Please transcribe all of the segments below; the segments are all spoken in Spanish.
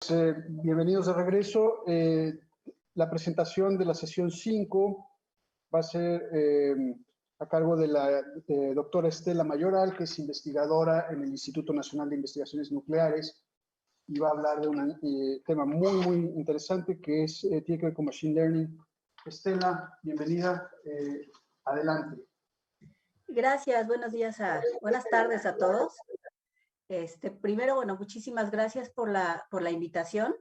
Bienvenidos de regreso. La presentación de la sesión 5 va a ser a cargo de la doctora Estela Mayoral, que es investigadora en el Instituto Nacional de Investigaciones Nucleares, y va a hablar de un tema muy interesante que tiene que ver con Machine Learning. Estela, bienvenida. Adelante. Gracias, buenas tardes a todos. Primero, bueno, muchísimas gracias por la invitación.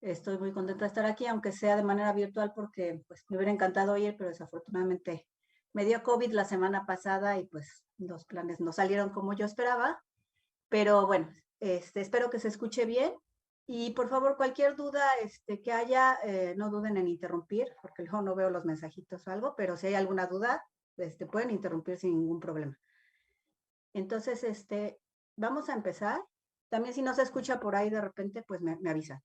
Estoy muy contenta de estar aquí, aunque sea de manera virtual, porque pues me hubiera encantado ir, pero desafortunadamente me dio COVID la semana pasada y pues los planes no salieron como yo esperaba. Pero bueno, espero que se escuche bien. Y por favor, cualquier duda que haya, no duden en interrumpir, porque luego no veo los mensajitos o algo, pero si hay alguna duda, pueden interrumpir sin ningún problema. Entonces, vamos a empezar. También si no se escucha por ahí de repente, pues me avisan.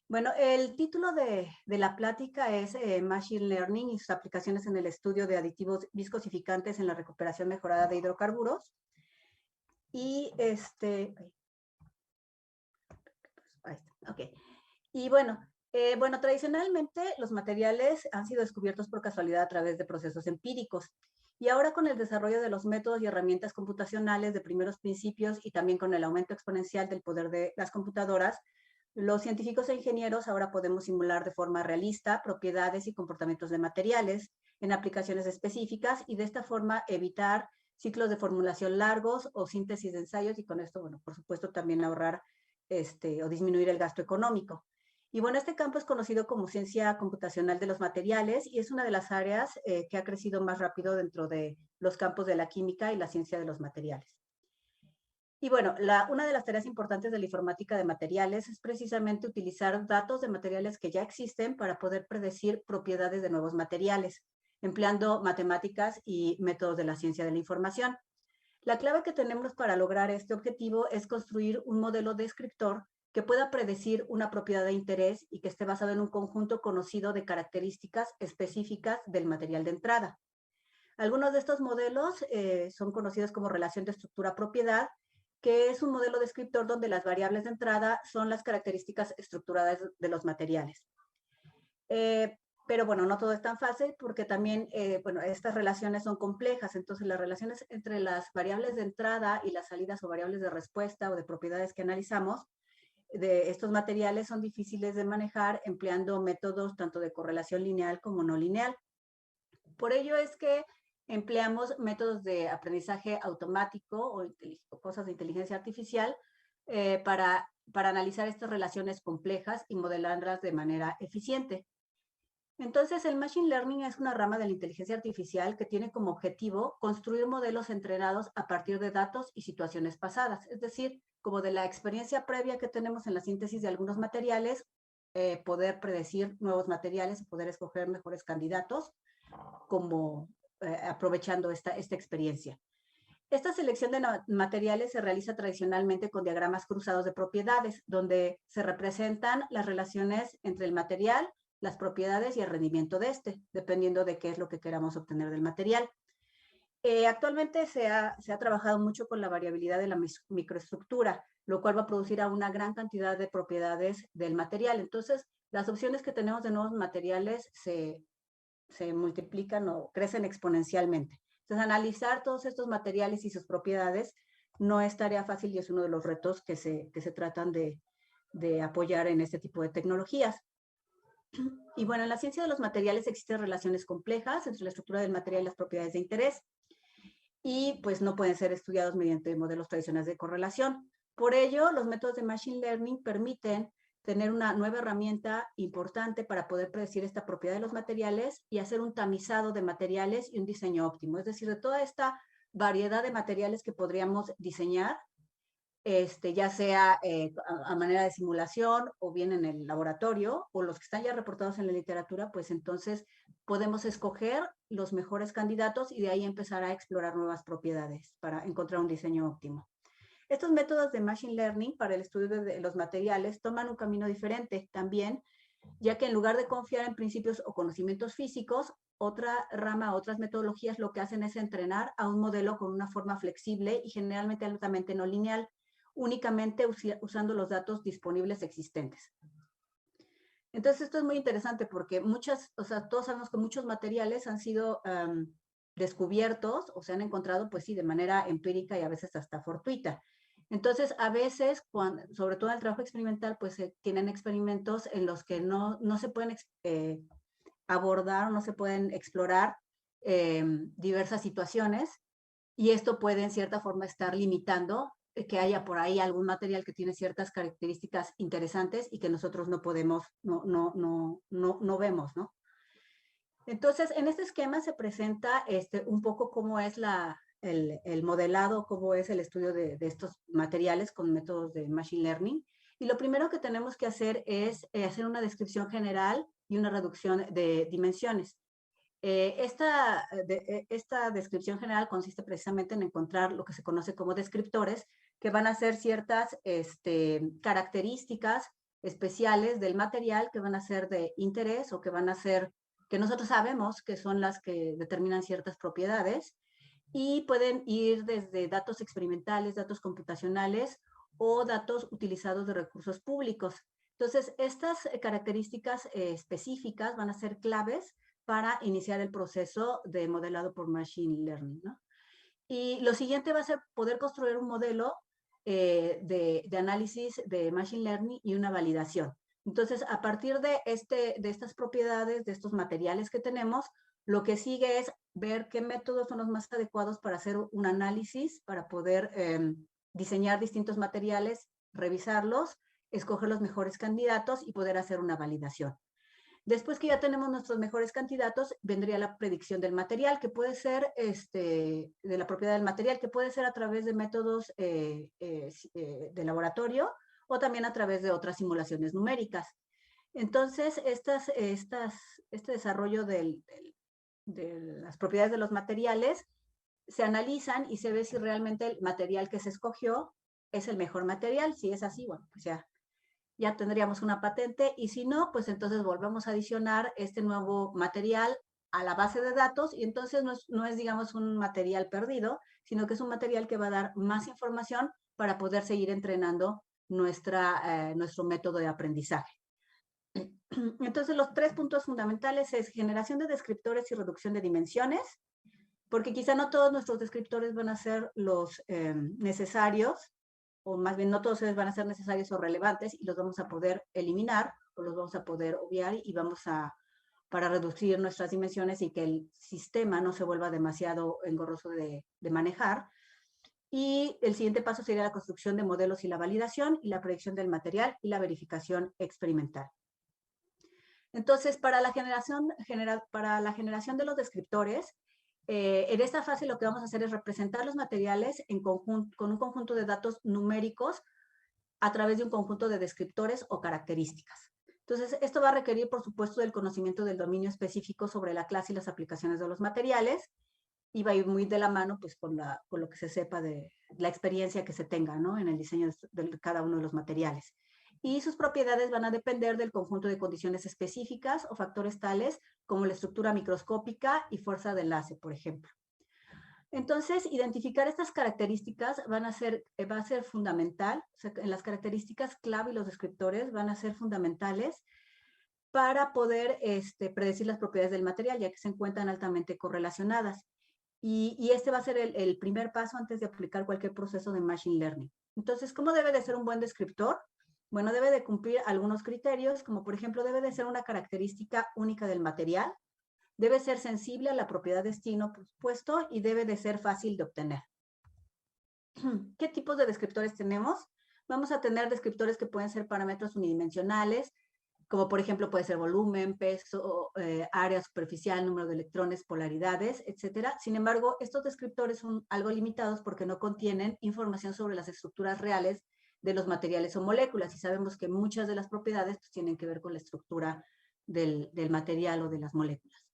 Bueno, el título de la plática es Machine Learning y sus aplicaciones en el estudio de aditivos viscosificantes en la recuperación mejorada de hidrocarburos. Y ahí está, ok. Y bueno, tradicionalmente los materiales han sido descubiertos por casualidad a través de procesos empíricos. Y ahora con el desarrollo de los métodos y herramientas computacionales de primeros principios y también con el aumento exponencial del poder de las computadoras, los científicos e ingenieros ahora podemos simular de forma realista propiedades y comportamientos de materiales en aplicaciones específicas y de esta forma evitar ciclos de formulación largos o síntesis de ensayos y con esto, bueno, por supuesto también ahorrar o disminuir el gasto económico. Y bueno, este campo es conocido como ciencia computacional de los materiales y es una de las áreas que ha crecido más rápido dentro de los campos de la química y la ciencia de los materiales. Y bueno, una de las tareas importantes de la informática de materiales es precisamente utilizar datos de materiales que ya existen para poder predecir propiedades de nuevos materiales, empleando matemáticas y métodos de la ciencia de la información. La clave que tenemos para lograr este objetivo es construir un modelo descriptor que pueda predecir una propiedad de interés y que esté basado en un conjunto conocido de características específicas del material de entrada. Algunos de estos modelos son conocidos como relación de estructura-propiedad, que es un modelo descriptor donde las variables de entrada son las características estructuradas de los materiales. Pero bueno, no todo es tan fácil porque también, estas relaciones son complejas. Entonces, las relaciones entre las variables de entrada y las salidas o variables de respuesta o de propiedades que analizamos de estos materiales son difíciles de manejar empleando métodos tanto de correlación lineal como no lineal. Por ello es que empleamos métodos de aprendizaje automático o cosas de inteligencia artificial para analizar estas relaciones complejas y modelarlas de manera eficiente. Entonces, el Machine Learning es una rama de la inteligencia artificial que tiene como objetivo construir modelos entrenados a partir de datos y situaciones pasadas, es decir, como de la experiencia previa que tenemos en la síntesis de algunos materiales, poder predecir nuevos materiales, poder escoger mejores candidatos, como aprovechando esta experiencia. Esta selección de materiales se realiza tradicionalmente con diagramas cruzados de propiedades, donde se representan las relaciones entre el material, las propiedades y el rendimiento de dependiendo de qué es lo que queramos obtener del material. Actualmente se ha trabajado mucho con la variabilidad de la microestructura, lo cual va a producir a una gran cantidad de propiedades del material. Entonces, las opciones que tenemos de nuevos materiales se multiplican o crecen exponencialmente. Entonces, analizar todos estos materiales y sus propiedades no es tarea fácil y es uno de los retos que se tratan de apoyar en este tipo de tecnologías. Y bueno, en la ciencia de los materiales existen relaciones complejas entre la estructura del material y las propiedades de interés y pues no pueden ser estudiados mediante modelos tradicionales de correlación. Por ello, los métodos de Machine Learning permiten tener una nueva herramienta importante para poder predecir esta propiedad de los materiales y hacer un tamizado de materiales y un diseño óptimo. Es decir, de toda esta variedad de materiales que podríamos diseñar, ya sea a manera de simulación o bien en el laboratorio o los que están ya reportados en la literatura, pues entonces podemos escoger los mejores candidatos y de ahí empezar a explorar nuevas propiedades para encontrar un diseño óptimo. Estos métodos de Machine Learning para el estudio de los materiales toman un camino diferente también, ya que en lugar de confiar en principios o conocimientos físicos, otra rama, otras metodologías lo que hacen es entrenar a un modelo con una forma flexible y generalmente altamente no lineal, únicamente usando los datos disponibles existentes. Entonces, esto es muy interesante porque todos sabemos que muchos materiales han sido descubiertos o se han encontrado, pues sí, de manera empírica y a veces hasta fortuita. Entonces, a veces, sobre todo en el trabajo experimental, pues tienen experimentos en los que no se pueden abordar o no se pueden explorar diversas situaciones, y esto puede en cierta forma estar limitando que haya por ahí algún material que tiene ciertas características interesantes y que nosotros no podemos, no vemos, ¿no? Entonces, en este esquema se presenta un poco cómo es el modelado, cómo es el estudio de estos materiales con métodos de Machine Learning. Y lo primero que tenemos que hacer es hacer una descripción general y una reducción de dimensiones. Esta descripción general consiste precisamente en encontrar lo que se conoce como descriptores, que van a ser ciertas características especiales del material que van a ser de interés o que van a ser, que nosotros sabemos que son las que determinan ciertas propiedades, y pueden ir desde datos experimentales, datos computacionales o datos utilizados de recursos públicos. Entonces, estas características específicas van a ser claves para iniciar el proceso de modelado por Machine Learning, ¿no? Y lo siguiente va a ser poder construir un modelo de análisis de Machine Learning y una validación. Entonces, a partir de estas propiedades, de estos materiales que tenemos, lo que sigue es ver qué métodos son los más adecuados para hacer un análisis, para poder diseñar distintos materiales, revisarlos, escoger los mejores candidatos y poder hacer una validación. Después que ya tenemos nuestros mejores candidatos, vendría la predicción del material, que puede ser, de la propiedad del material, que puede ser a través de métodos de laboratorio o también a través de otras simulaciones numéricas. Entonces, este desarrollo de las propiedades de los materiales se analizan y se ve si realmente el material que se escogió es el mejor material. Si es así, bueno, pues ya tendríamos una patente, y si no, pues entonces volvemos a adicionar este nuevo material a la base de datos, y entonces no es digamos, un material perdido, sino que es un material que va a dar más información para poder seguir entrenando nuestro método de aprendizaje. Entonces, los 3 puntos fundamentales es generación de descriptores y reducción de dimensiones, porque quizá no todos nuestros descriptores van a ser los necesarios, o más bien no todos ellos van a ser necesarios o relevantes, y los vamos a poder eliminar o los vamos a poder obviar, y para reducir nuestras dimensiones y que el sistema no se vuelva demasiado engorroso de manejar. Y el siguiente paso sería la construcción de modelos y la validación y la predicción del material y la verificación experimental. Entonces, para la generación de los descriptores, en esta fase lo que vamos a hacer es representar los materiales con un conjunto de datos numéricos a través de un conjunto de descriptores o características. Entonces, esto va a requerir, por supuesto, del conocimiento del dominio específico sobre la clase y las aplicaciones de los materiales, y va a ir muy de la mano pues, con lo que se sepa de la experiencia que se tenga, ¿no?, en el diseño de cada uno de los materiales. Y sus propiedades van a depender del conjunto de condiciones específicas o factores tales como la estructura microscópica y fuerza de enlace, por ejemplo. Entonces, identificar estas características va a ser fundamental. O sea, en las características clave y los descriptores van a ser fundamentales para poder predecir las propiedades del material, ya que se encuentran altamente correlacionadas. Y este va a ser el primer paso antes de aplicar cualquier proceso de Machine Learning. Entonces, ¿cómo debe de ser un buen descriptor? Bueno, debe de cumplir algunos criterios, como por ejemplo, debe de ser una característica única del material, debe ser sensible a la propiedad destino, por supuesto, y debe de ser fácil de obtener. ¿Qué tipos de descriptores tenemos? Vamos a tener descriptores que pueden ser parámetros unidimensionales, como por ejemplo puede ser volumen, peso, área superficial, número de electrones, polaridades, etcétera. Sin embargo, estos descriptores son algo limitados porque no contienen información sobre las estructuras reales de los materiales o moléculas, y sabemos que muchas de las propiedades pues, tienen que ver con la estructura del material o de las moléculas.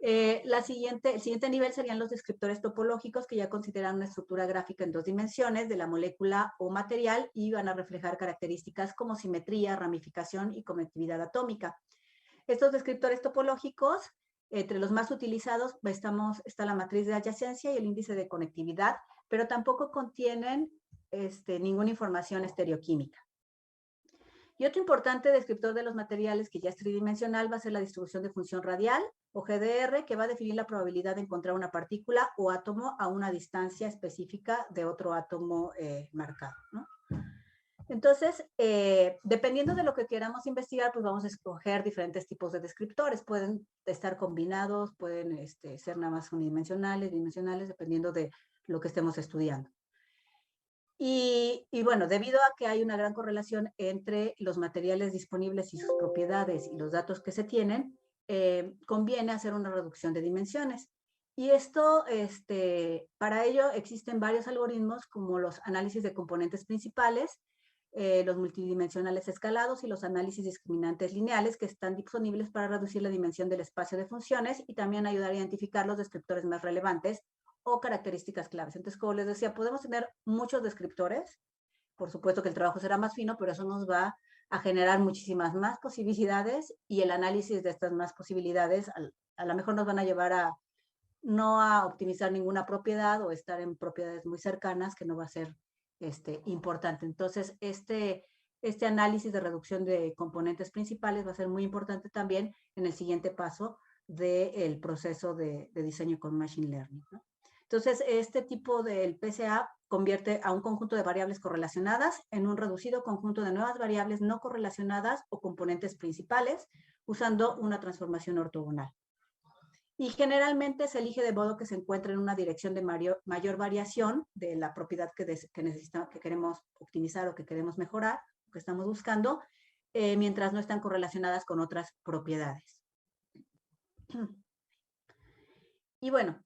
El siguiente nivel serían los descriptores topológicos, que ya consideran una estructura gráfica en 2 dimensiones de la molécula o material y van a reflejar características como simetría, ramificación y conectividad atómica. Estos descriptores topológicos, entre los más utilizados está la matriz de adyacencia y el índice de conectividad, pero tampoco contienen ninguna información estereoquímica. Y otro importante descriptor de los materiales que ya es tridimensional va a ser la distribución de función radial o GDR, que va a definir la probabilidad de encontrar una partícula o átomo a una distancia específica de otro átomo marcado, ¿no? Entonces, dependiendo de lo que queramos investigar, pues vamos a escoger diferentes tipos de descriptores. Pueden estar combinados, pueden ser nada más unidimensionales, dimensionales, dependiendo de lo que estemos estudiando. Y bueno, debido a que hay una gran correlación entre los materiales disponibles y sus propiedades y los datos que se tienen, conviene hacer una reducción de dimensiones. Y esto, para ello existen varios algoritmos como los análisis de componentes principales, los multidimensionales escalados y los análisis discriminantes lineales que están disponibles para reducir la dimensión del espacio de funciones y también ayudar a identificar los descriptores más relevantes o características claves. Entonces, como les decía, podemos tener muchos descriptores. Por supuesto que el trabajo será más fino, pero eso nos va a generar muchísimas más posibilidades y el análisis de estas más posibilidades a lo mejor nos van a llevar a no a optimizar ninguna propiedad o estar en propiedades muy cercanas que no va a ser importante. Entonces, este análisis de reducción de componentes principales va a ser muy importante también en el siguiente paso del proceso de diseño con Machine Learning, ¿no? Entonces, este tipo del PCA convierte a un conjunto de variables correlacionadas en un reducido conjunto de nuevas variables no correlacionadas o componentes principales usando una transformación ortogonal. Y generalmente se elige de modo que se encuentre en una dirección de mayor variación de la propiedad que necesitamos, que queremos optimizar o que queremos mejorar, que estamos buscando, mientras no están correlacionadas con otras propiedades. Y bueno,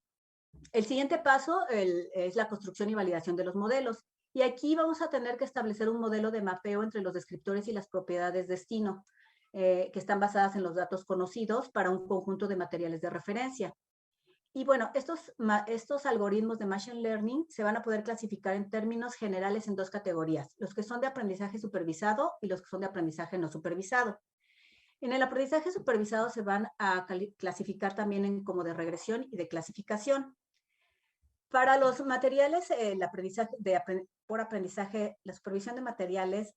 el siguiente paso es la construcción y validación de los modelos. Y aquí vamos a tener que establecer un modelo de mapeo entre los descriptores y las propiedades destino, que están basadas en los datos conocidos para un conjunto de materiales de referencia. Y bueno, estos algoritmos de Machine Learning se van a poder clasificar en términos generales en dos categorías, los que son de aprendizaje supervisado y los que son de aprendizaje no supervisado. En el aprendizaje supervisado se van a clasificar también como de regresión y de clasificación. Para los materiales, el aprendizaje por aprendizaje, la supervisión de materiales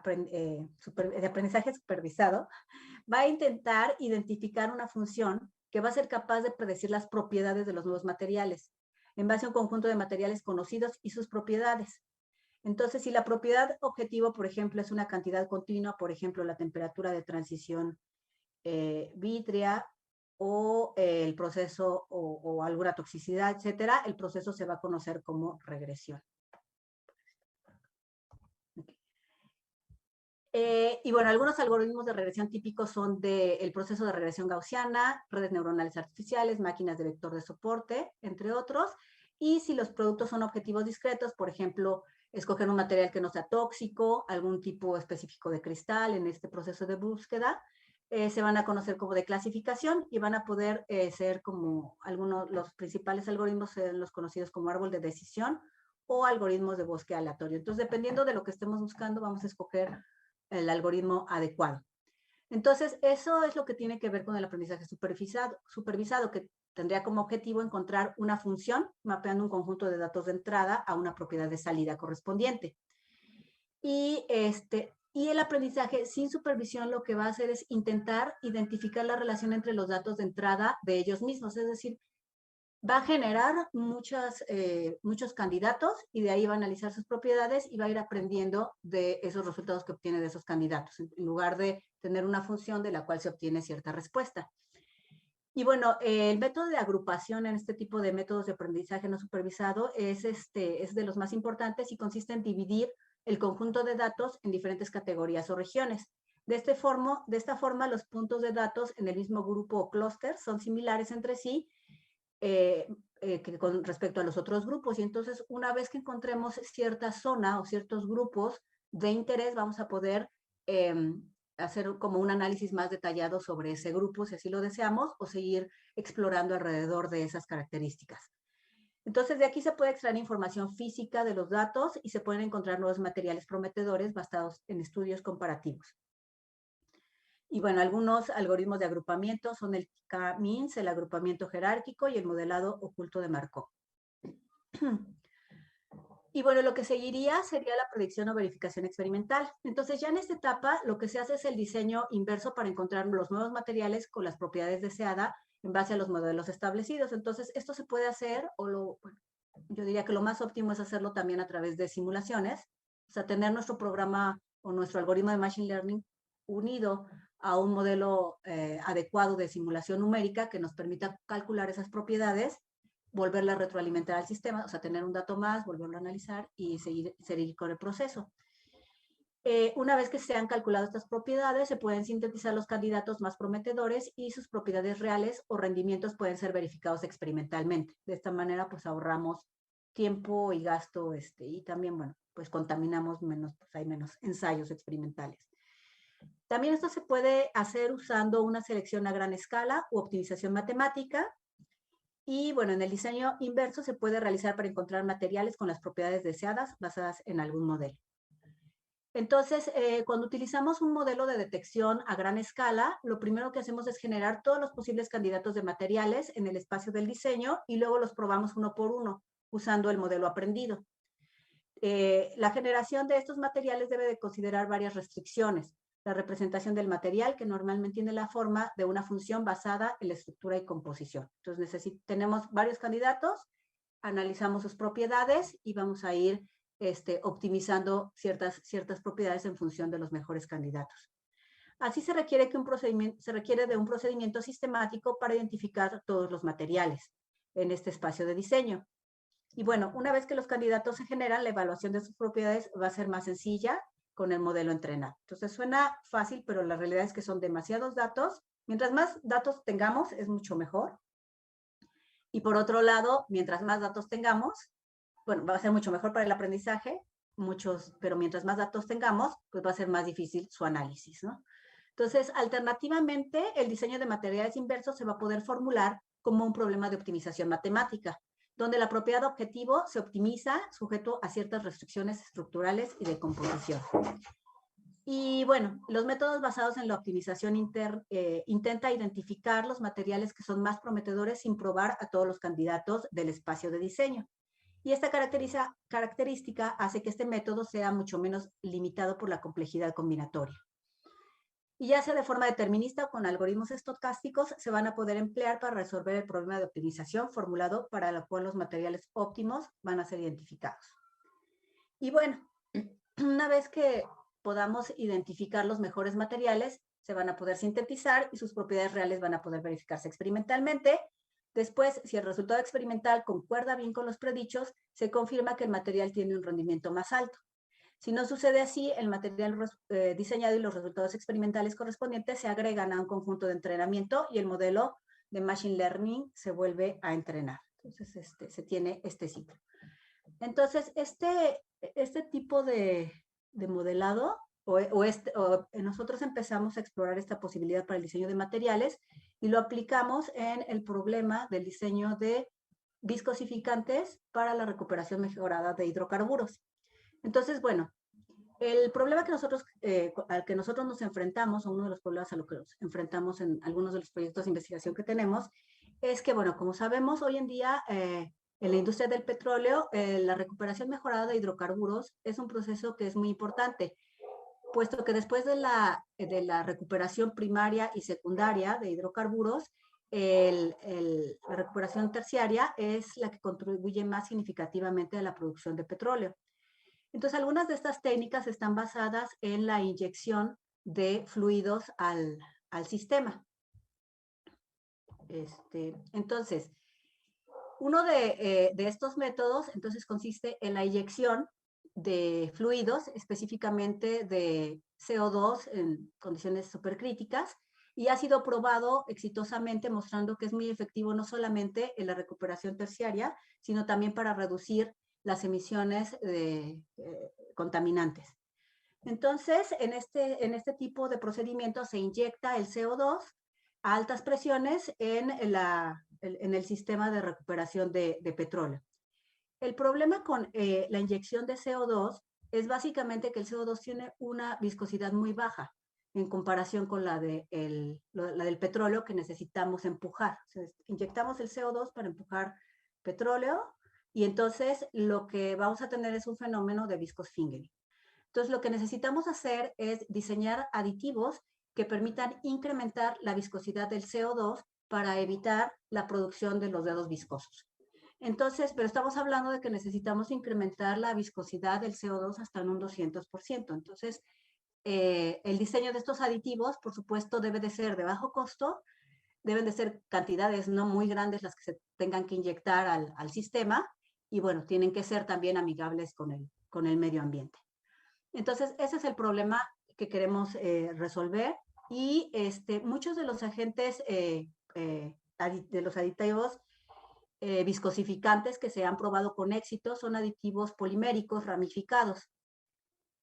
de aprendizaje supervisado va a intentar identificar una función que va a ser capaz de predecir las propiedades de los nuevos materiales en base a un conjunto de materiales conocidos y sus propiedades. Entonces, si la propiedad objetivo, por ejemplo, es una cantidad continua, por ejemplo, la temperatura de transición vítrea o el proceso o alguna toxicidad, etcétera, el proceso se va a conocer como regresión. Y bueno, algunos algoritmos de regresión típicos son el proceso de regresión gaussiana, redes neuronales artificiales, máquinas de vector de soporte, entre otros. Y si los productos son objetivos discretos, por ejemplo, escoger un material que no sea tóxico, algún tipo específico de cristal en este proceso de búsqueda, se van a conocer como de clasificación y van a poder ser como los principales algoritmos, los conocidos como árbol de decisión o algoritmos de bosque aleatorio. Entonces, dependiendo de lo que estemos buscando, vamos a escoger el algoritmo adecuado. Entonces, eso es lo que tiene que ver con el aprendizaje supervisado, que tendría como objetivo encontrar una función mapeando un conjunto de datos de entrada a una propiedad de salida correspondiente. Y el aprendizaje sin supervisión lo que va a hacer es intentar identificar la relación entre los datos de entrada de ellos mismos, es decir, va a generar muchos candidatos y de ahí va a analizar sus propiedades y va a ir aprendiendo de esos resultados que obtiene de esos candidatos, en lugar de tener una función de la cual se obtiene cierta respuesta. Y bueno, el método de agrupación en este tipo de métodos de aprendizaje no supervisado es de los más importantes y consiste en dividir el conjunto de datos en diferentes categorías o regiones. De esta forma, los puntos de datos en el mismo grupo o clúster son similares entre sí con respecto a los otros grupos. Y entonces, una vez que encontremos cierta zona o ciertos grupos de interés, vamos a poder hacer como un análisis más detallado sobre ese grupo, si así lo deseamos, o seguir explorando alrededor de esas características. Entonces, de aquí se puede extraer información física de los datos y se pueden encontrar nuevos materiales prometedores basados en estudios comparativos. Y bueno, algunos algoritmos de agrupamiento son el K-means, el agrupamiento jerárquico y el modelado oculto de Markov. Y bueno, lo que seguiría sería la predicción o verificación experimental. Entonces, ya en esta etapa, lo que se hace es el diseño inverso para encontrar los nuevos materiales con las propiedades deseadas en base a los modelos establecidos. Entonces, esto se puede hacer, bueno, yo diría que lo más óptimo es hacerlo también a través de simulaciones, o sea, tener nuestro programa o nuestro algoritmo de Machine Learning unido a un modelo adecuado de simulación numérica que nos permita calcular esas propiedades, volverla a retroalimentar al sistema, o sea, tener un dato más, volverlo a analizar y seguir con el proceso. Una vez que se han calculado estas propiedades, se pueden sintetizar los candidatos más prometedores y sus propiedades reales o rendimientos pueden ser verificados experimentalmente. De esta manera, pues ahorramos tiempo y gasto, y también, bueno, pues contaminamos menos, pues hay menos ensayos experimentales. También esto se puede hacer usando una selección a gran escala u optimización matemática. Y bueno, en el diseño inverso se puede realizar para encontrar materiales con las propiedades deseadas basadas en algún modelo. Entonces, cuando utilizamos un modelo de detección a gran escala, lo primero que hacemos es generar todos los posibles candidatos de materiales en el espacio del diseño y luego los probamos uno por uno usando el modelo aprendido. La generación de estos materiales debe de considerar varias restricciones. La representación del material, que normalmente tiene la forma de una función basada en la estructura y composición. Entonces, tenemos varios candidatos, analizamos sus propiedades y vamos a ir optimizando ciertas propiedades en función de los mejores candidatos. Así se requiere de un procedimiento sistemático para identificar todos los materiales en este espacio de diseño. Y bueno, una vez que los candidatos se generan, la evaluación de sus propiedades va a ser más sencilla con el modelo entrenado. Entonces suena fácil, pero la realidad es que son demasiados datos. Mientras más datos tengamos, es mucho mejor. Y por otro lado, mientras más datos tengamos, bueno, va a ser mucho mejor para el aprendizaje, pero mientras más datos tengamos, pues va a ser más difícil su análisis, ¿no? Entonces, alternativamente, el diseño de materiales inversos se va a poder formular como un problema de optimización matemática, donde la propiedad objetivo se optimiza sujeto a ciertas restricciones estructurales y de composición. Y bueno, los métodos basados en la optimización intenta identificar los materiales que son más prometedores sin probar a todos los candidatos del espacio de diseño. Y esta característica hace que este método sea mucho menos limitado por la complejidad combinatoria. Y ya sea de forma determinista o con algoritmos estocásticos, se van a poder emplear para resolver el problema de optimización formulado para el cual los materiales óptimos van a ser identificados. Y bueno, una vez que podamos identificar los mejores materiales, se van a poder sintetizar y sus propiedades reales van a poder verificarse experimentalmente. Después, si el resultado experimental concuerda bien con los predichos, se confirma que el material tiene un rendimiento más alto. Si no sucede así, el material diseñado y los resultados experimentales correspondientes se agregan a un conjunto de entrenamiento y el modelo de Machine Learning se vuelve a entrenar. Entonces, se tiene este ciclo. Entonces, este tipo de modelado, nosotros empezamos a explorar esta posibilidad para el diseño de materiales y lo aplicamos en el problema del diseño de viscosificantes para la recuperación mejorada de hidrocarburos. Entonces, bueno, el problema al que nosotros nos enfrentamos, o uno de los problemas a los que nos enfrentamos en algunos de los proyectos de investigación que tenemos, es que, bueno, como sabemos, hoy en día en la industria del petróleo, la recuperación mejorada de hidrocarburos es un proceso que es muy importante, puesto que después de la recuperación primaria y secundaria de hidrocarburos, la recuperación terciaria es la que contribuye más significativamente a la producción de petróleo. Entonces, algunas de estas técnicas están basadas en la inyección de fluidos al sistema. Entonces, uno de estos métodos, entonces, consiste en la inyección de fluidos, específicamente de CO2 en condiciones supercríticas, y ha sido probado exitosamente, mostrando que es muy efectivo no solamente en la recuperación terciaria, sino también para reducir las emisiones de contaminantes. Entonces, en este tipo de procedimiento se inyecta el CO2 a altas presiones en el sistema de recuperación de petróleo. El problema con la inyección de CO2 es básicamente que el CO2 tiene una viscosidad muy baja en comparación con la del petróleo que necesitamos empujar. O sea, inyectamos el CO2 para empujar petróleo Y entonces lo que vamos a tener es un fenómeno de viscous fingering. Entonces lo que necesitamos hacer es diseñar aditivos que permitan incrementar la viscosidad del CO2 para evitar la producción de los dedos viscosos. Entonces, pero estamos hablando de que necesitamos incrementar la viscosidad del CO2 hasta en un 200%. Entonces, el diseño de estos aditivos, por supuesto, debe de ser de bajo costo, deben de ser cantidades no muy grandes las que se tengan que inyectar al sistema y bueno, tienen que ser también amigables con el medio ambiente. Entonces, ese es el problema que queremos resolver y muchos de los agentes de los aditivos viscosificantes que se han probado con éxito son aditivos poliméricos ramificados.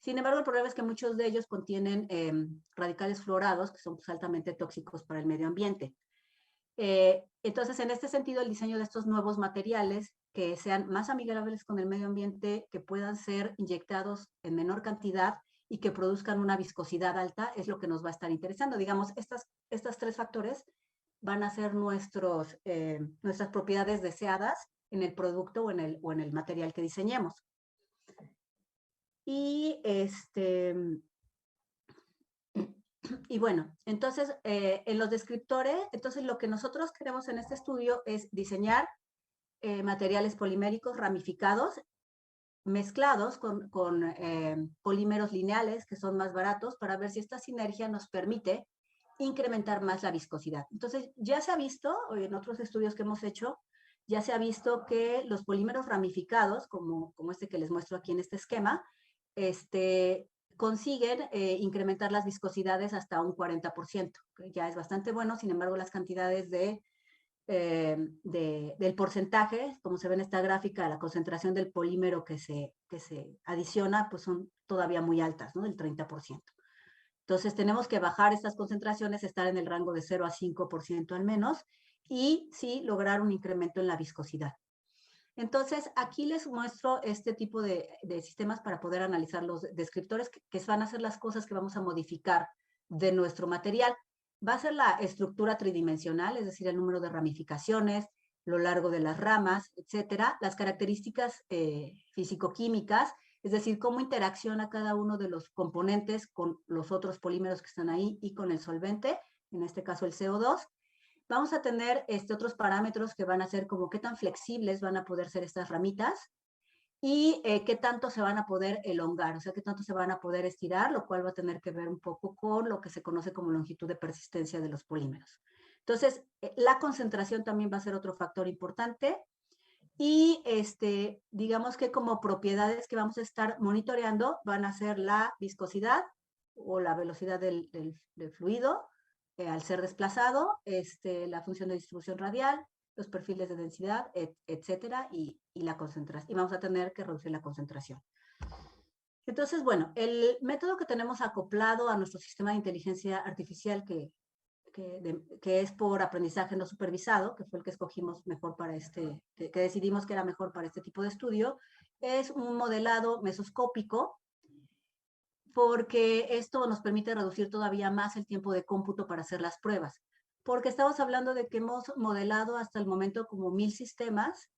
Sin embargo, el problema es que muchos de ellos contienen radicales fluorados que son pues, altamente tóxicos para el medio ambiente. Entonces, en este sentido, el diseño de estos nuevos materiales que sean más amigables con el medio ambiente, que puedan ser inyectados en menor cantidad y que produzcan una viscosidad alta, es lo que nos va a estar interesando. Digamos, estas tres factores van a ser nuestras propiedades deseadas en el producto o en el material que diseñemos. Y y bueno, entonces en los descriptores, entonces lo que nosotros queremos en este estudio es diseñar materiales poliméricos ramificados mezclados con polímeros lineales que son más baratos para ver si esta sinergia nos permite incrementar más la viscosidad. Entonces ya se ha visto, en otros estudios que hemos hecho, ya se ha visto que los polímeros ramificados, como este que les muestro aquí en este esquema, consiguen incrementar las viscosidades hasta un 40%, que ya es bastante bueno. Sin embargo, las cantidades del porcentaje, como se ve en esta gráfica, la concentración del polímero que se adiciona, pues son todavía muy altas, ¿no? Del 30%. Entonces tenemos que bajar estas concentraciones, estar en el rango de 0 a 5% al menos, y sí lograr un incremento en la viscosidad. Entonces, aquí les muestro este tipo de sistemas para poder analizar los descriptores que van a ser las cosas que vamos a modificar de nuestro material. Va a ser la estructura tridimensional, es decir, el número de ramificaciones, lo largo de las ramas, etcétera, las características físico-químicas, es decir, cómo interacciona cada uno de los componentes con los otros polímeros que están ahí y con el solvente, en este caso el CO2. Vamos a tener otros parámetros que van a ser como qué tan flexibles van a poder ser estas ramitas y qué tanto se van a poder elongar, o sea, qué tanto se van a poder estirar, lo cual va a tener que ver un poco con lo que se conoce como longitud de persistencia de los polímeros. Entonces, la concentración también va a ser otro factor importante y digamos que como propiedades que vamos a estar monitoreando van a ser la viscosidad o la velocidad del fluido, al ser desplazado, la función de distribución radial, los perfiles de densidad, etcétera, y la concentración. Y vamos a tener que reducir la concentración. Entonces, bueno, el método que tenemos acoplado a nuestro sistema de inteligencia artificial que es por aprendizaje no supervisado, que fue el que escogimos mejor para que decidimos que era mejor para este tipo de estudio, es un modelado mesoscópico, porque esto nos permite reducir todavía más el tiempo de cómputo para hacer las pruebas. Porque estamos hablando de que hemos modelado hasta el momento como 1000 sistemas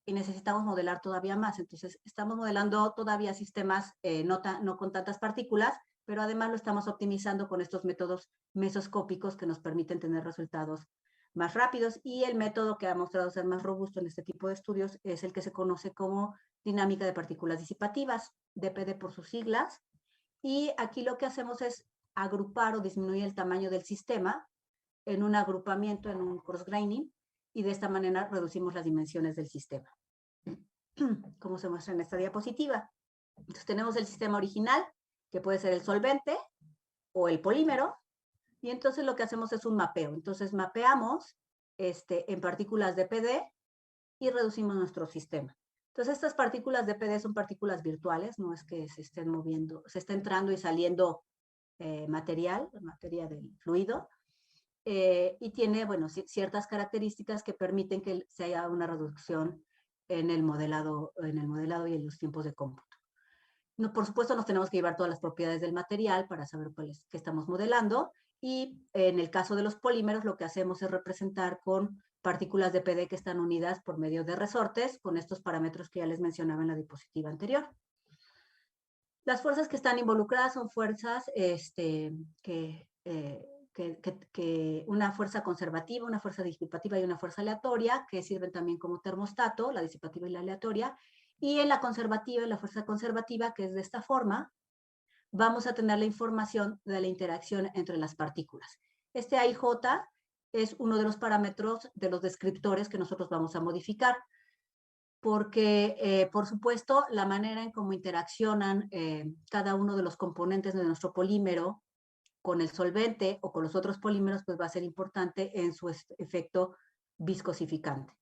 y necesitamos modelar todavía más. Entonces, estamos modelando todavía sistemas no con tantas partículas, pero además lo estamos optimizando con estos métodos mesoscópicos que nos permiten tener resultados más rápidos. Y el método que ha mostrado ser más robusto en este tipo de estudios es el que se conoce como dinámica de partículas disipativas, DPD por sus siglas. Y aquí lo que hacemos es agrupar o disminuir el tamaño del sistema en un agrupamiento, en un cross-graining, y de esta manera reducimos las dimensiones del sistema, como se muestra en esta diapositiva. Entonces tenemos el sistema original, que puede ser el solvente o el polímero, y entonces lo que hacemos es un mapeo. Entonces mapeamos en partículas de PD y reducimos nuestro sistema. Entonces, estas partículas de PD son partículas virtuales, no es que se estén moviendo, se está entrando y saliendo materia del fluido, y tiene, bueno, ciertas características que permiten que se haya una reducción en el modelado y en los tiempos de cómputo. No, por supuesto, nos tenemos que llevar todas las propiedades del material para saber qué estamos modelando, y en el caso de los polímeros, lo que hacemos es representar con partículas de PD que están unidas por medio de resortes con estos parámetros que ya les mencionaba en la diapositiva anterior. Las fuerzas que están involucradas son fuerzas una fuerza conservativa, una fuerza disipativa y una fuerza aleatoria, que sirven también como termostato, la disipativa y la aleatoria. Y en la conservativa, en la fuerza conservativa, que es de esta forma, vamos a tener la información de la interacción entre las partículas. Este AIJ es uno de los parámetros de los descriptores que nosotros vamos a modificar, porque, por supuesto, la manera en cómo interaccionan cada uno de los componentes de nuestro polímero con el solvente o con los otros polímeros, pues va a ser importante en su efecto viscosificante.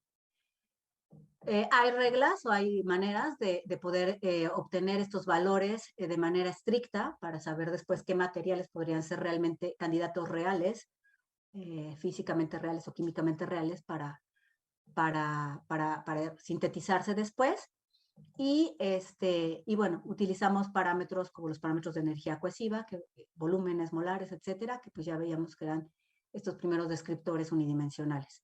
Hay reglas o hay maneras de poder obtener estos valores de manera estricta para saber después qué materiales podrían ser realmente candidatos reales, físicamente reales o químicamente reales para sintetizarse después. Y bueno, utilizamos parámetros como los parámetros de energía cohesiva, volúmenes molares, etcétera, que pues ya veíamos que eran estos primeros descriptores unidimensionales.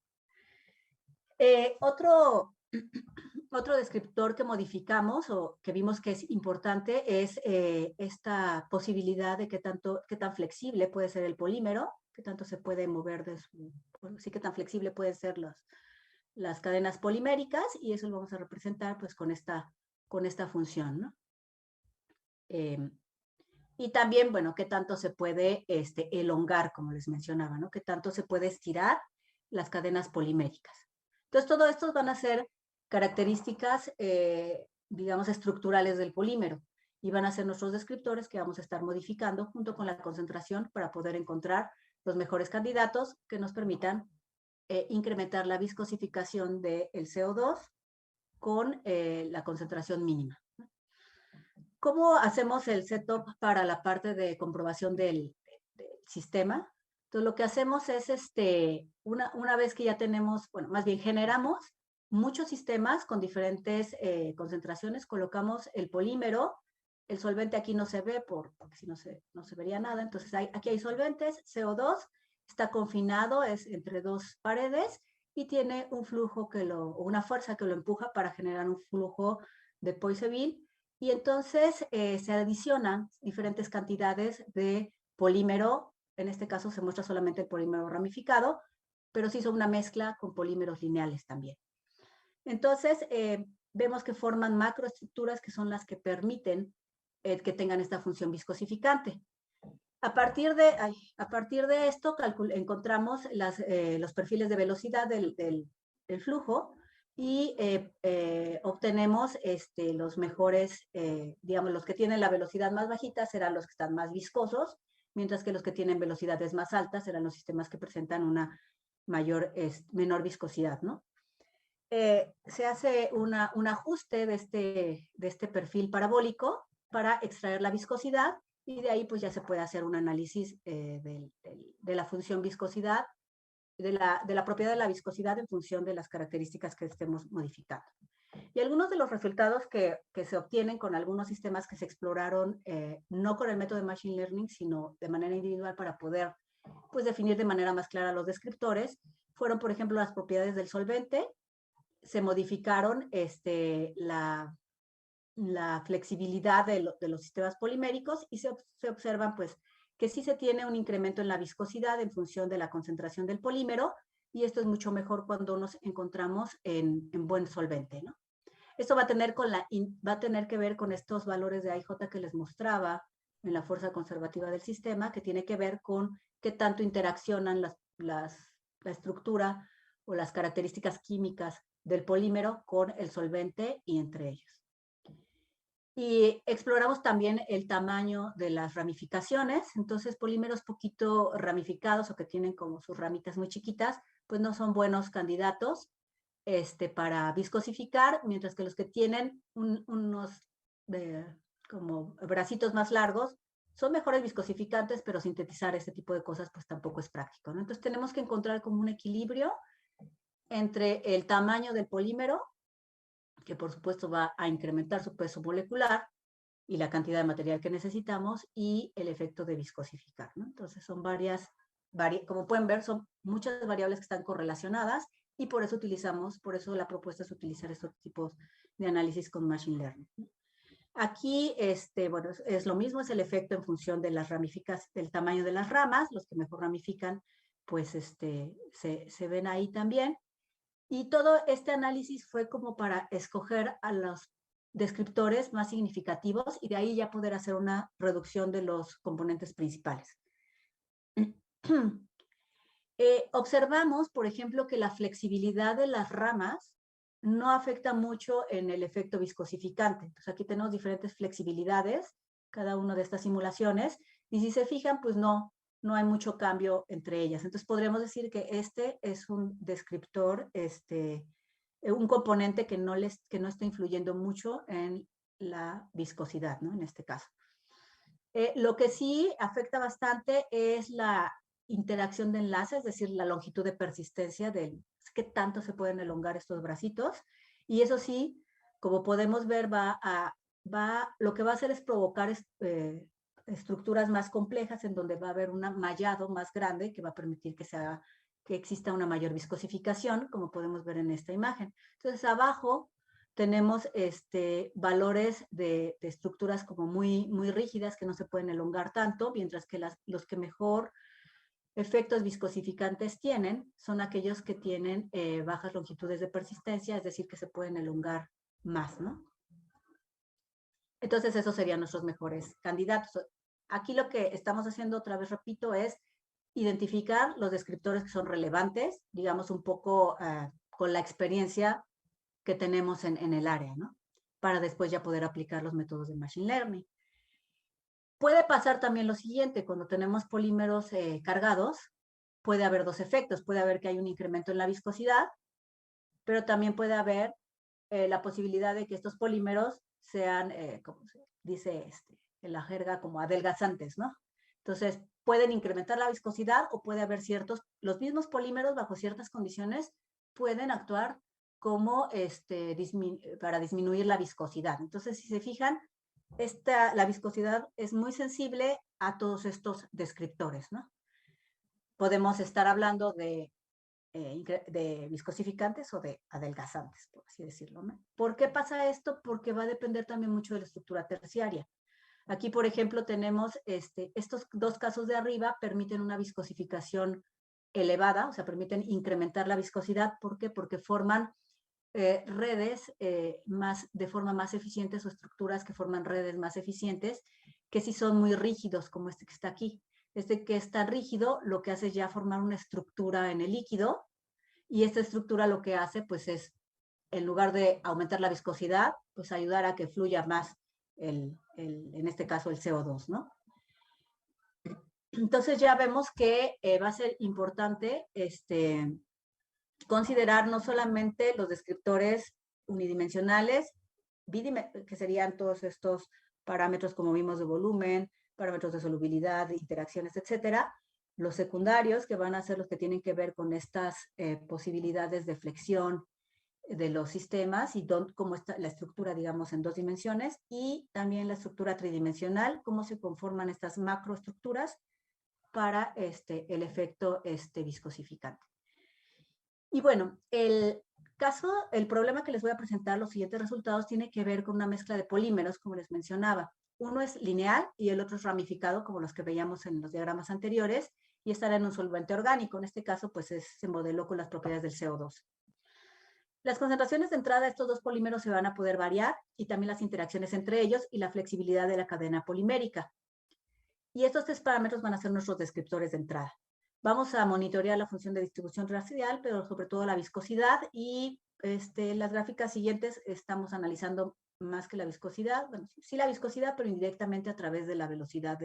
Otro descriptor que modificamos o que vimos que es importante es esta posibilidad de qué tan flexible puede ser el polímero, qué tanto se puede mover sí, qué tan flexible pueden ser las cadenas poliméricas, y eso lo vamos a representar pues con esta función, ¿no? Y también, bueno, qué tanto se puede elongar, como les mencionaba, ¿no? Qué tanto se puede estirar las cadenas poliméricas. Entonces, todo esto van a ser características, digamos, estructurales del polímero, y van a ser nuestros descriptores que vamos a estar modificando junto con la concentración para poder encontrar los mejores candidatos que nos permitan incrementar la viscosificación del CO2 con la concentración mínima. ¿Cómo hacemos el setup para la parte de comprobación del sistema? Entonces, lo que hacemos es, una vez que ya tenemos, bueno, más bien generamos muchos sistemas con diferentes concentraciones, colocamos el polímero, el solvente aquí no se ve porque si no se vería nada, entonces aquí hay solventes, CO2, está confinado, es entre dos paredes y tiene un flujo o una fuerza que lo empuja para generar un flujo de Poiseuille, y entonces se adicionan diferentes cantidades de polímero. En este caso se muestra solamente el polímero ramificado, pero se hizo una mezcla con polímeros lineales también. Entonces, vemos que forman macroestructuras que son las que permiten que tengan esta función viscosificante. A partir de esto, encontramos los perfiles de velocidad del flujo y obtenemos los mejores, digamos, los que tienen la velocidad más bajita serán los que están más viscosos, mientras que los que tienen velocidades más altas serán los sistemas que presentan una menor viscosidad, ¿no? Se hace un ajuste de este perfil parabólico para extraer la viscosidad, y de ahí pues ya se puede hacer un análisis de la función viscosidad, de la propiedad de la viscosidad en función de las características que estemos modificando. Y algunos de los resultados que se obtienen con algunos sistemas que se exploraron, no con el método de Machine Learning, sino de manera individual para poder pues, definir de manera más clara los descriptores, fueron, por ejemplo, las propiedades del solvente. Se modificaron la flexibilidad de los sistemas poliméricos, y se observan pues que sí se tiene un incremento en la viscosidad en función de la concentración del polímero, y esto es mucho mejor cuando nos encontramos en buen solvente, ¿no? Esto va a tener que ver con estos valores de AIJ que les mostraba en la fuerza conservativa del sistema, que tiene que ver con qué tanto interaccionan la estructura o las características químicas del polímero con el solvente y entre ellos. Y exploramos también el tamaño de las ramificaciones. Entonces, polímeros poquito ramificados o que tienen como sus ramitas muy chiquitas, pues no son buenos candidatos para viscosificar, mientras que los que tienen unos como bracitos más largos son mejores viscosificantes, pero sintetizar este tipo de cosas pues tampoco es práctico, ¿no? Entonces tenemos que encontrar como un equilibrio entre el tamaño del polímero, que por supuesto va a incrementar su peso molecular y la cantidad de material que necesitamos, y el efecto de viscosificar, ¿no? Entonces son como pueden ver, son muchas variables que están correlacionadas y por eso la propuesta es utilizar estos tipos de análisis con Machine Learning. Aquí, bueno, es lo mismo, es el efecto en función de las del tamaño de las ramas. Los que mejor ramifican, pues se ven ahí también. Y todo este análisis fue como para escoger a los descriptores más significativos y de ahí ya poder hacer una reducción de los componentes principales. Observamos, por ejemplo, que la flexibilidad de las ramas no afecta mucho en el efecto viscosificante. Entonces aquí tenemos diferentes flexibilidades, cada una de estas simulaciones, y si se fijan, pues no hay mucho cambio entre ellas. Entonces podríamos decir que este es un descriptor, un componente que no está influyendo mucho en la viscosidad, ¿no? En este caso. Lo que sí afecta bastante es la interacción de enlaces, es decir, la longitud de persistencia de qué tanto se pueden elongar estos bracitos. Y eso sí, como podemos ver, lo que va a hacer es provocar estructuras más complejas en donde va a haber un mallado más grande que va a permitir que exista una mayor viscosificación, como podemos ver en esta imagen. Entonces, abajo tenemos valores de estructuras como muy rígidas que no se pueden elongar tanto, mientras que los que mejor efectos viscosificantes tienen son aquellos que tienen bajas longitudes de persistencia, es decir, que se pueden elongar más, ¿no? Entonces, esos serían nuestros mejores candidatos. Aquí lo que estamos haciendo, otra vez repito, es identificar los descriptores que son relevantes, digamos un poco con la experiencia que tenemos en el área, ¿no? Para después ya poder aplicar los métodos de Machine Learning. Puede pasar también lo siguiente, cuando tenemos polímeros cargados, puede haber dos efectos. Puede haber que hay un incremento en la viscosidad, pero también puede haber la posibilidad de que estos polímeros sean, como se dice en la jerga, como adelgazantes, ¿no? Entonces, pueden incrementar la viscosidad o puede haber los mismos polímeros bajo ciertas condiciones pueden actuar como para disminuir la viscosidad. Entonces, si se fijan, la viscosidad es muy sensible a todos estos descriptores, ¿no? Podemos estar hablando de viscosificantes o de adelgazantes, por así decirlo, ¿no? ¿Por qué pasa esto? Porque va a depender también mucho de la estructura terciaria. Aquí, por ejemplo, tenemos estos dos casos de arriba permiten una viscosificación elevada, o sea, permiten incrementar la viscosidad. ¿Por qué? Porque forman redes de forma más eficientes o estructuras que forman redes más eficientes que si son muy rígidos, como este que está aquí. Este que es tan rígido, lo que hace es ya formar una estructura en el líquido, y esta estructura lo que hace, pues es, en lugar de aumentar la viscosidad, pues ayudar a que fluya más, en este caso, el CO2, ¿no? Entonces ya vemos que va a ser importante considerar no solamente los descriptores unidimensionales, que serían todos estos parámetros como vimos de volumen, parámetros de solubilidad, de interacciones, etcétera. Los secundarios, que van a ser los que tienen que ver con estas posibilidades de flexión de los sistemas y cómo está la estructura, digamos, en 2 dimensiones, y también la estructura tridimensional, cómo se conforman estas macroestructuras para el efecto viscosificante. Y bueno, el problema que les voy a presentar, los siguientes resultados, tiene que ver con una mezcla de polímeros, como les mencionaba. Uno es lineal y el otro es ramificado, como los que veíamos en los diagramas anteriores, y estará en un solvente orgánico. En este caso, pues se modeló con las propiedades del CO2. Las concentraciones de entrada de estos dos polímeros se van a poder variar, y también las interacciones entre ellos y la flexibilidad de la cadena polimérica. Y estos 3 parámetros van a ser nuestros descriptores de entrada. Vamos a monitorear la función de distribución radial, pero sobre todo la viscosidad, y las gráficas siguientes estamos analizando más que la viscosidad, bueno, sí la viscosidad, pero indirectamente a través de la velocidad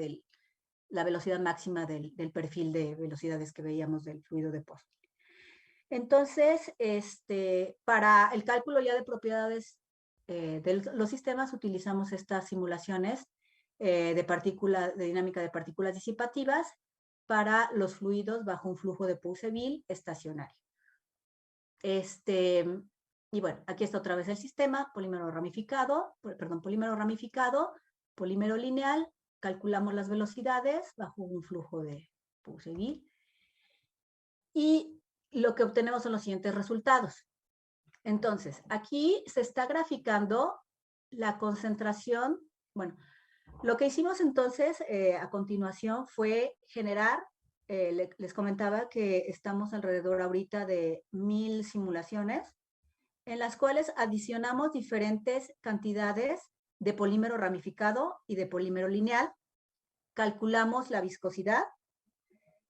máxima del perfil de velocidades que veíamos del fluido de Poisson. Entonces, para el cálculo ya de propiedades de los sistemas, utilizamos estas simulaciones de dinámica de partículas disipativas para los fluidos bajo un flujo de Poiseuille estacionario. Y bueno, aquí está otra vez el sistema: polímero ramificado, polímero lineal, calculamos las velocidades bajo un flujo de Poiseuille. Y lo que obtenemos son los siguientes resultados. Entonces, aquí se está graficando la concentración. Bueno, lo que hicimos entonces a continuación fue generar, les comentaba que estamos alrededor ahorita de 1000 simulaciones, en las cuales adicionamos diferentes cantidades de polímero ramificado y de polímero lineal. Calculamos la viscosidad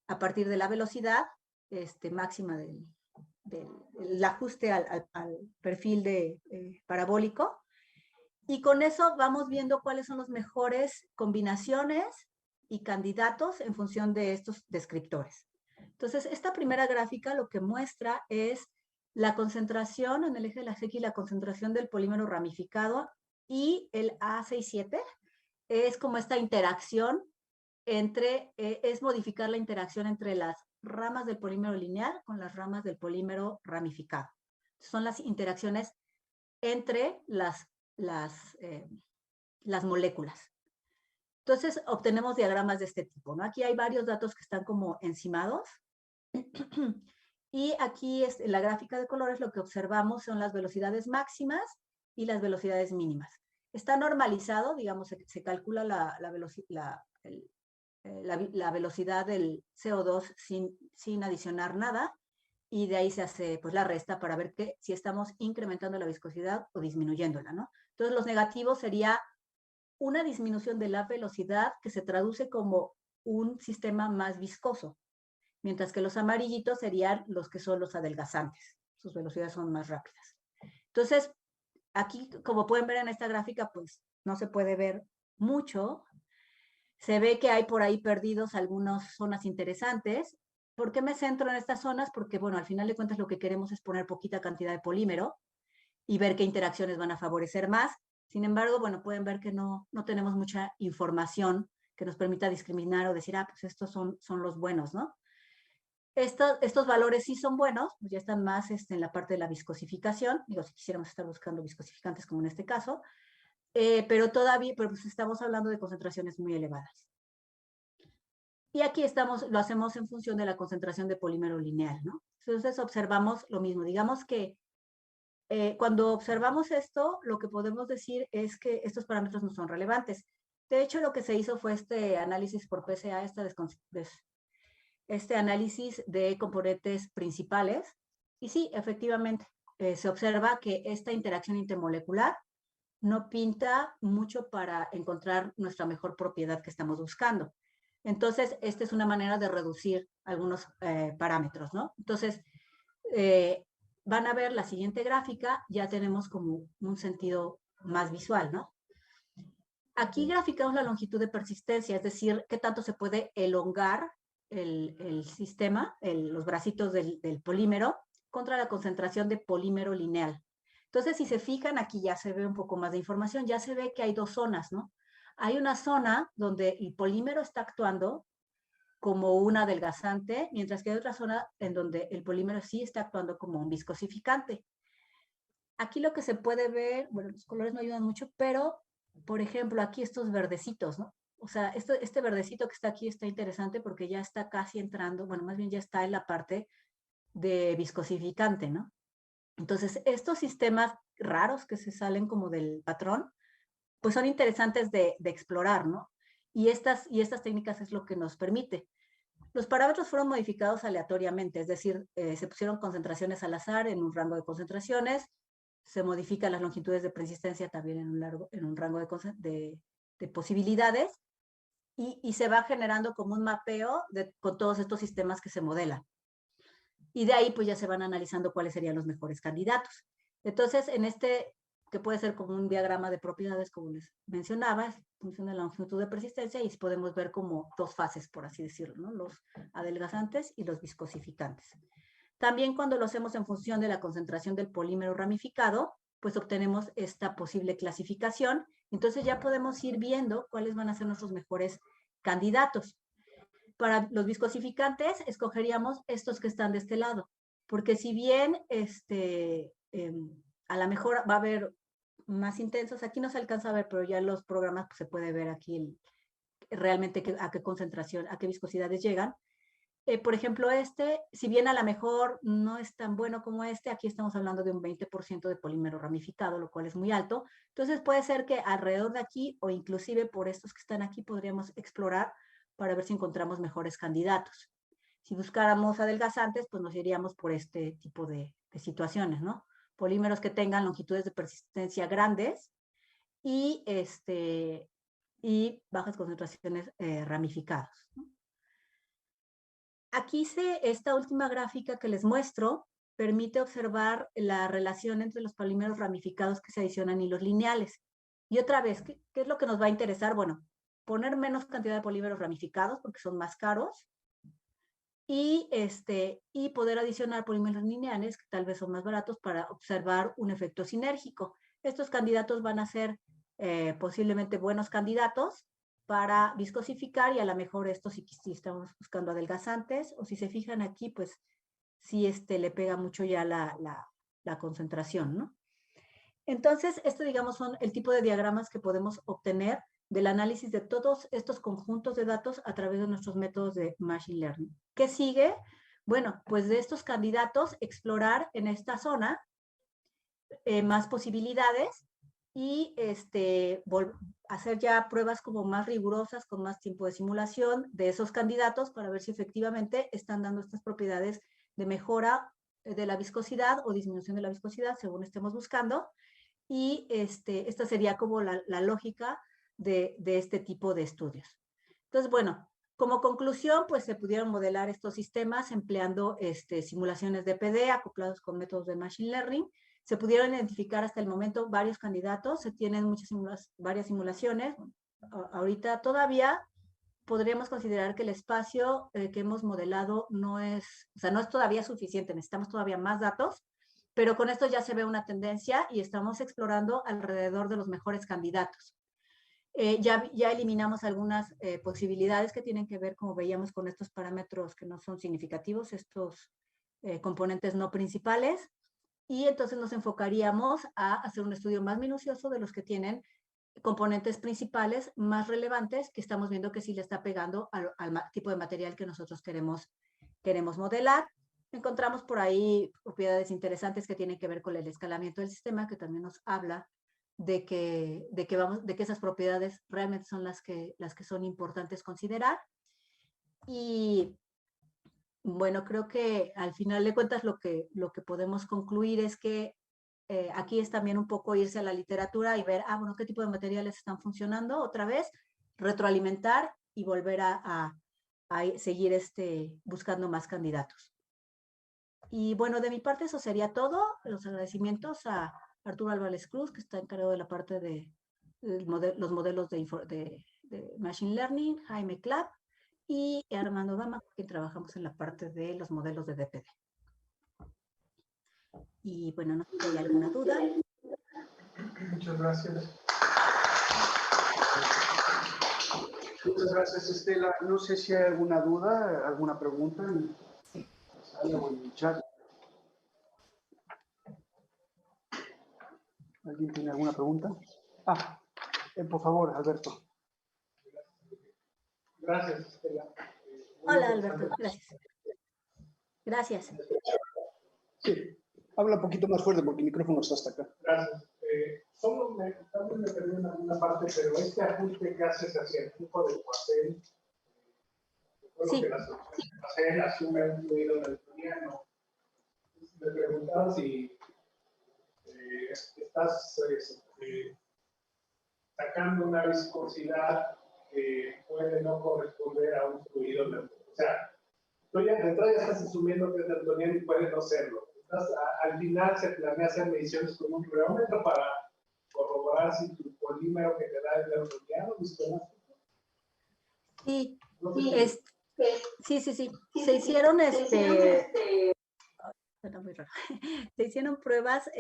a partir de la velocidad máxima del ajuste al perfil parabólico. Y con eso vamos viendo cuáles son las mejores combinaciones y candidatos en función de estos descriptores. Entonces, esta primera gráfica lo que muestra es la concentración en el eje de la X, la concentración del polímero ramificado, y el A67 es como esta interacción es modificar la interacción entre las ramas del polímero lineal con las ramas del polímero ramificado. Son las interacciones entre las moléculas. Entonces, obtenemos diagramas de este tipo, ¿no? Aquí hay varios datos que están como encimados. Y aquí en la gráfica de colores lo que observamos son las velocidades máximas y las velocidades mínimas. Está normalizado, digamos, se calcula la velocidad del CO2 sin adicionar nada, y de ahí se hace pues la resta para ver si estamos incrementando la viscosidad o disminuyéndola, ¿no? Entonces, los negativos sería una disminución de la velocidad que se traduce como un sistema más viscoso, mientras que los amarillitos serían los que son los adelgazantes. Sus velocidades son más rápidas. Entonces, aquí, como pueden ver en esta gráfica, pues no se puede ver mucho. Se ve que hay por ahí perdidos algunas zonas interesantes. ¿Por qué me centro en estas zonas? Porque, bueno, al final de cuentas lo que queremos es poner poquita cantidad de polímero y ver qué interacciones van a favorecer más. Sin embargo, bueno, pueden ver que no tenemos mucha información que nos permita discriminar o decir, pues estos son los buenos, ¿no? Estos valores sí son buenos, pues ya están más en la parte de la viscosificación. Digo, si quisiéramos estar buscando viscosificantes como en este caso, pero todavía pues estamos hablando de concentraciones muy elevadas. Y aquí lo hacemos en función de la concentración de polímero lineal, ¿no? Entonces observamos lo mismo. Digamos que cuando observamos esto, lo que podemos decir es que estos parámetros no son relevantes. De hecho, lo que se hizo fue este análisis por PSA, este análisis de componentes principales. Y sí, efectivamente, se observa que esta interacción intermolecular no pinta mucho para encontrar nuestra mejor propiedad que estamos buscando. Entonces, esta es una manera de reducir algunos parámetros, ¿no? Entonces, van a ver la siguiente gráfica, ya tenemos como un sentido más visual, ¿no? Aquí graficamos la longitud de persistencia, es decir, qué tanto se puede elongar el sistema, los bracitos del polímero, contra la concentración de polímero lineal. Entonces, si se fijan, aquí ya se ve un poco más de información, ya se ve que hay dos zonas, ¿no? Hay una zona donde el polímero está actuando como un adelgazante, mientras que hay otra zona en donde el polímero sí está actuando como un viscosificante. Aquí lo que se puede ver, bueno, los colores no ayudan mucho, pero, por ejemplo, aquí estos verdecitos, ¿no? O sea, este verdecito que está aquí está interesante porque ya está casi entrando, bueno, más bien ya está en la parte de viscosificante, ¿no? Entonces, estos sistemas raros que se salen como del patrón, pues son interesantes de explorar, ¿no? Y estas técnicas es lo que nos permite. Los parámetros fueron modificados aleatoriamente, es decir, se pusieron concentraciones al azar en un rango de concentraciones, se modifican las longitudes de persistencia también en un rango de posibilidades, y se va generando como un mapeo con todos estos sistemas que se modelan. Y de ahí pues ya se van analizando cuáles serían los mejores candidatos. Entonces, en que puede ser como un diagrama de propiedades, como les mencionaba, funciona la longitud de persistencia, y podemos ver como dos fases, por así decirlo, ¿no? Los adelgazantes y los viscosificantes. También cuando lo hacemos en función de la concentración del polímero ramificado, pues obtenemos esta posible clasificación. Entonces ya podemos ir viendo cuáles van a ser nuestros mejores candidatos. Para los viscosificantes, escogeríamos estos que están de este lado, porque si bien a lo mejor va a haber más intensos, aquí no se alcanza a ver, pero ya en los programas pues, se puede ver aquí realmente a qué concentración, a qué viscosidades llegan. Por ejemplo, si bien a lo mejor no es tan bueno como aquí estamos hablando de un 20% de polímero ramificado, lo cual es muy alto. Entonces puede ser que alrededor de aquí, o inclusive por estos que están aquí, podríamos explorar para ver si encontramos mejores candidatos. Si buscáramos adelgazantes, pues nos iríamos por este tipo de situaciones, ¿no? Polímeros que tengan longitudes de persistencia grandes y, y bajas concentraciones ramificados, ¿no? Aquí esta última gráfica que les muestro permite observar la relación entre los polímeros ramificados que se adicionan y los lineales. Y otra vez, ¿qué es lo que nos va a interesar? Bueno, poner menos cantidad de polímeros ramificados porque son más caros y poder adicionar polímeros lineales que tal vez son más baratos para observar un efecto sinérgico. Estos candidatos van a ser posiblemente buenos candidatos para viscosificar y a lo mejor esto si estamos buscando adelgazantes o si se fijan aquí, pues sí le pega mucho ya la concentración, ¿no? Entonces, digamos, son el tipo de diagramas que podemos obtener del análisis de todos estos conjuntos de datos a través de nuestros métodos de Machine Learning. ¿Qué sigue? Bueno, pues de estos candidatos, explorar en esta zona más posibilidades y hacer ya pruebas como más rigurosas, con más tiempo de simulación de esos candidatos para ver si efectivamente están dando estas propiedades de mejora de la viscosidad o disminución de la viscosidad, según estemos buscando. Y esta sería como la lógica de este tipo de estudios. Entonces, bueno, como conclusión, pues se pudieron modelar estos sistemas empleando simulaciones de PD acoplados con métodos de Machine Learning. Se pudieron identificar hasta el momento varios candidatos, se tienen varias simulaciones. Ahorita todavía podríamos considerar que el espacio que hemos modelado no es todavía suficiente, necesitamos todavía más datos, pero con esto ya se ve una tendencia y estamos explorando alrededor de los mejores candidatos. Ya eliminamos algunas posibilidades que tienen que ver, como veíamos, con estos parámetros que no son significativos, estos componentes no principales, y entonces nos enfocaríamos a hacer un estudio más minucioso de los que tienen componentes principales más relevantes, que estamos viendo que sí le está pegando al tipo de material que nosotros queremos modelar. Encontramos por ahí propiedades interesantes que tienen que ver con el escalamiento del sistema, que también nos habla de que esas propiedades realmente son las que son importantes considerar. Y bueno, creo que al final de cuentas lo que podemos concluir es que aquí es también un poco irse a la literatura y ver, bueno, qué tipo de materiales están funcionando otra vez, retroalimentar y volver a seguir buscando más candidatos. Y bueno, de mi parte eso sería todo. Los agradecimientos a Arturo Álvarez Cruz, que está encargado de la parte de los modelos de Machine Learning, Jaime Clapp y Armando Dama, con quien trabajamos en la parte de los modelos de DPD. Y bueno, no sé si hay alguna duda. Muchas gracias. Muchas gracias, Estela. No sé si hay alguna duda, alguna pregunta en el chat. ¿Alguien tiene alguna pregunta? Por favor, Alberto. Gracias, Estela. Hola, Alberto. Gracias. Gracias. Sí, habla un poquito más fuerte porque el micrófono está hasta acá. Gracias. También me perdí en alguna parte, pero este ajuste que haces hacia el tipo de Poisson, recuerdo que la solución de Poisson asume un fluido newtoniano. Me preguntaba si estás sacando una viscosidad que puede no corresponder a un fluido newtoniano. O sea, tú ya de entrada ya estás asumiendo que es newtoniano y puede no serlo. Al final se planea hacer mediciones con un reómetro para corroborar si tu polímero que te da es newtoniano o viscoelástico. Sí, No sí. Se hicieron muy raro. Se hicieron pruebas,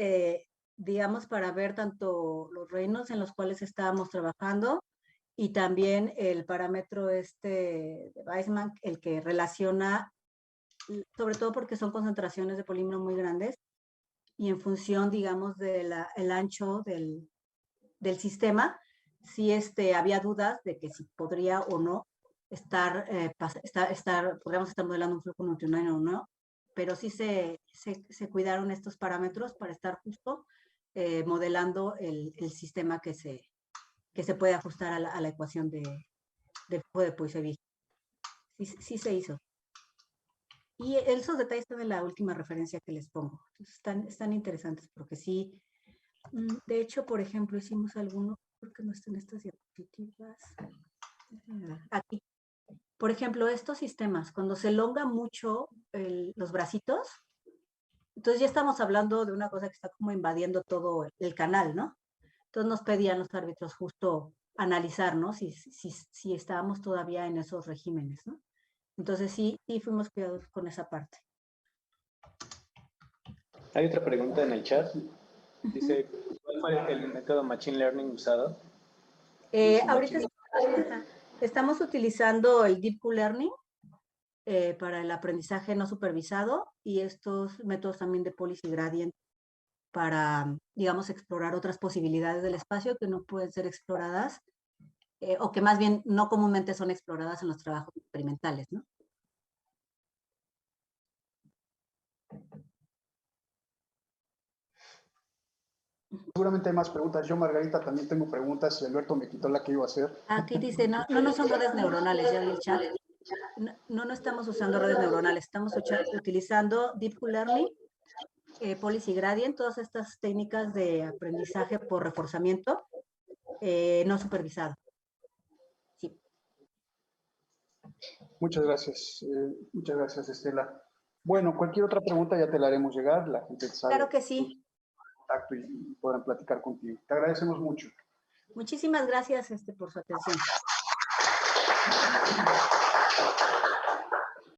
digamos, para ver tanto los reinos en los cuales estábamos trabajando y también el parámetro de Weissman, el que relaciona, sobre todo porque son concentraciones de polímero muy grandes y en función, digamos, del ancho del sistema, sí había dudas de que si podría o no podríamos estar modelando un flujo neutrino o no, pero sí se cuidaron estos parámetros para estar justo modelando el sistema que se puede ajustar a la ecuación del flujo de Puiseville. Sí se hizo. Y esos detalles están en la última referencia que les pongo. Están interesantes porque sí. De hecho, por ejemplo, hicimos alguno, porque no están estas diapositivas. Aquí. Por ejemplo, estos sistemas, cuando se elonga mucho los bracitos, entonces ya estamos hablando de una cosa que está como invadiendo todo el canal, ¿no? Entonces nos pedían los árbitros justo analizar, ¿no? Si estábamos todavía en esos regímenes, ¿no? Entonces sí fuimos cuidadosos con esa parte. Hay otra pregunta en el chat. Dice, ¿cuál fue el método Machine Learning usado? Ahorita estamos utilizando el Deep Q-Learning para el aprendizaje no supervisado y estos métodos también de Policy Gradient para, digamos, explorar otras posibilidades del espacio que no pueden ser exploradas o que más bien no comúnmente son exploradas en los trabajos experimentales, ¿no? Seguramente hay más preguntas. Yo, Margarita, también tengo preguntas y Alberto me quitó la que iba a hacer. Aquí dice, no son redes neuronales, ya vi el chat. No estamos usando redes neuronales, estamos utilizando Deep Q-Learning, Policy Gradient, todas estas técnicas de aprendizaje por reforzamiento no supervisado. Sí. Muchas gracias, Estela. Bueno, cualquier otra pregunta ya te la haremos llegar, la gente sabe. Claro que sí. Contacto y podrán platicar contigo. Te agradecemos mucho. Muchísimas gracias por su atención.